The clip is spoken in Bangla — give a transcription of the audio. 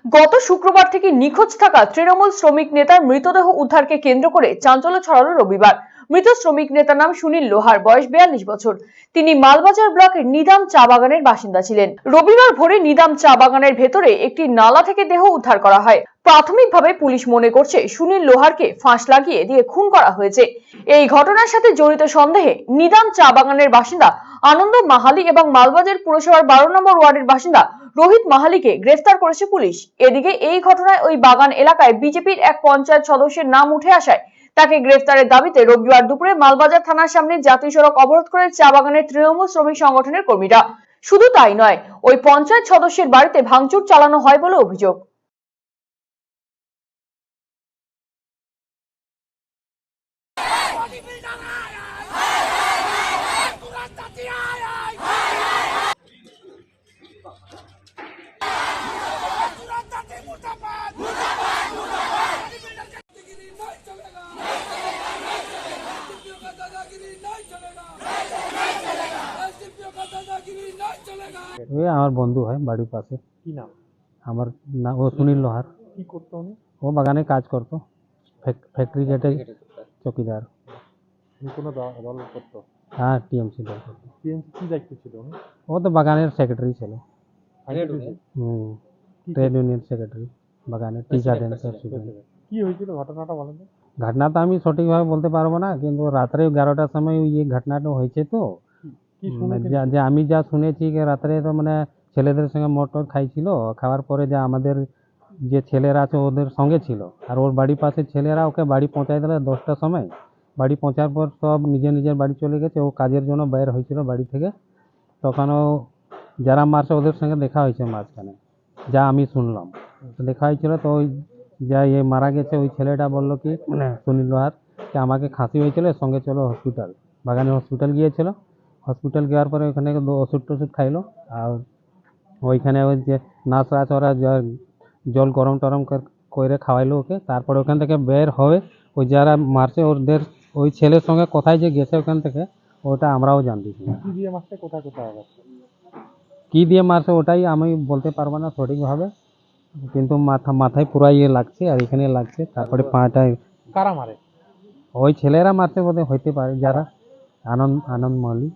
গত শুক্রবার থেকে নিখোঁজ থাকা তৃণমূল শ্রমিক নেতার মৃতদেহ উদ্ধারকে কেন্দ্র করে চাঞ্চল্য ছড়ালো রবিবার। মৃত শ্রমিক নেতার নাম সুনীল লোহার, বয়স 42 বছর। তিনি মালবাজার ব্লকের নিদাম চা বাগানের বাসিন্দা ছিলেন। রবিবার ভোরে নিদাম চা বাগানের ভেতরে একটি নালা থেকে দেহ উদ্ধার করা হয়। প্রাথমিকভাবে পুলিশ মনে করছে সুনীল লোহারকে ফাঁস লাগিয়ে দিয়ে খুন করা হয়েছে। এই ঘটনার সাথে জড়িত সন্দেহে নিদাম চা বাগানের বাসিন্দা আনন্দ মাহালি এবং মালবাজার পুরসভার 12 নম্বর ওয়ার্ডের বাসিন্দা রোহিত মাহালিকে গ্রেফতার করেছে পুলিশ। এদিকে এই ঘটনায় ওই বাগান এলাকায় বিজেপির এক পঞ্চায়েত সদস্যের নাম উঠে আসায় তাকে গ্রেফতারের দাবিতে রবিবার দুপুরে মালবাজার থানার সামনে জাতীয় সড়ক অবরোধ করে চা বাগানের তৃণমূল শ্রমিক সংগঠনের কর্মীরা। শুধু তাই নয়, ওই পঞ্চায়েত সদস্যের বাড়িতে ভাঙচুর চালানো হয় বলে অভিযোগ। আমার বন্ধু হয় বাড়ির পাশে। কি নাম? আমার নাম ও সুনীল লোহার। কি করতো উনি? ও বাগানে কাজ করতো, ফ্যাক্টরি গেটে চকিদার। উনি কোনো দল করতো? হ্যাঁ, টিএমসি দল করতো। টিএমসি কি দায়িত্ব ছিল উনি? ও তো বাগানের সেক্রেটারি ছিল। কি ট্রেড ইউনিয়ন সেক্রেটারি বাগানের টি গার্ডেন। কি হয়েছিল ঘটনাটা বলেন তো? ঘটনা তো আমি সঠিকভাবে বলতে পারবো না, কিন্তু রাত্রে 11টার সময় এই ঘটনাটা হয়েছে। তো কি শুনেছেন? যে আমি যা শুনেছি যে রাত্রে তো মানে ছেলেদের সঙ্গে মটর খাইছিল, খাওয়ার পরে যে আমাদের যে ছেলেরা আছে ওদের সঙ্গে ছিল, আর ওর বাড়ির পাশে ছেলেরা ওকে বাড়ি পৌঁছায় দিল 10টার সময়। বাড়ি পৌঁছার পর সব নিজের নিজের বাড়ি চলে গেছে। ও কাজের জন্য বাইর হয়েছিল বাড়ি থেকে। তখন ও যারা মারছে ওদের সঙ্গে দেখা হয়েছে মাঝখানে, যা আমি শুনলাম। তো দেখা হয়েছিল, তো ওই যা মারা গেছে ওই ছেলেটা বললো কি মানে সুনীল লোহার, যে আমাকে খাসি হয়েছিল, সঙ্গে চলো হসপিটাল। বাগানে হসপিটাল গিয়েছিল। হসপিটাল যাওয়ার পরে ওখানে ওষুধ টষুধ খাইলো। আর ওইখানে ওই যে নার্স আছে ওরা জল গরম টরম করে খাওয়াইলো ওকে। তারপরে ওখান থেকে বের হয়ে ওই যারা মারছে ওদের ওই ছেলের সঙ্গে কোথায় যে গেছে ওখান থেকে, ওটা আমরাও জানতেছি না। কি দিয়ে মারছে? কোথায় কোথায় আঘাত? কী দিয়ে মারছে ওটাই আমি বলতে পারবো না সঠিকভাবে, কিন্তু মাথায় পুরো লাগছে আর এখানে লাগছে। তারপরে পাটায়। কারা মারে? ওই ছেলেরা মারছে বোধহয়, হইতে পারে যারা। আনন্দ মালি।